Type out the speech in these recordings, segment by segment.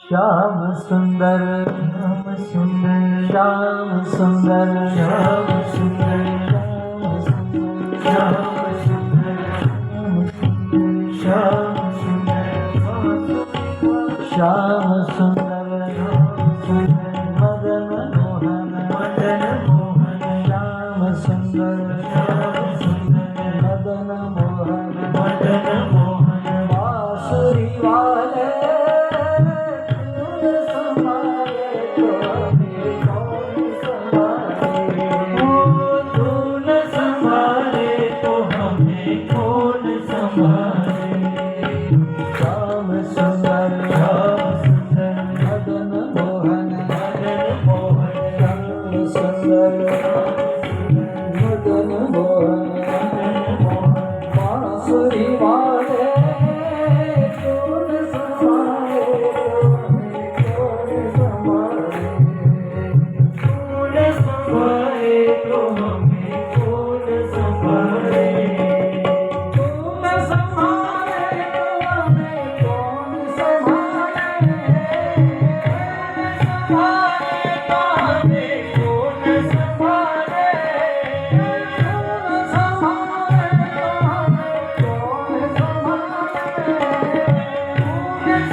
श्याम सुंदर श्याम सुंदर श्याम सुंदर श्याम सुंदर श्याम सुंदर श्याम सुंदर श्याम सुंदर मदन मोहन मदन मोहन श्याम सुंदर मदन मोहन मदन मोहन बांसुरी वाले तूने संभाले तो हमें कौन संभाले कौन संभाले श्याम सुंदर श्याम सुंदर मदन मोहन मदन मोहन श्याम सुंदर मदन मोहन बांसुरी वाले तूने संभाले तो हमें कौन संभाले तूने संभाले तो हमें कौन संभाले संभाले तो हमें कौन संभाले संभाले तो हमें कौन संभाले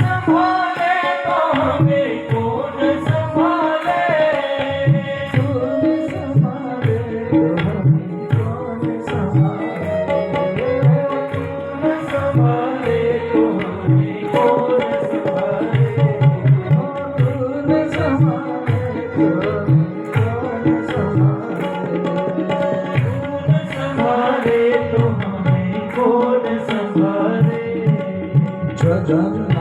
संभाले तो हमें कौन संभाले तूने संभाले तो हमें कौन संभाले संभाले तो हमें कौन संभाले तूने संभाले तो हमें कौन संभाले संभाले तो हमें कौन संभाले जगन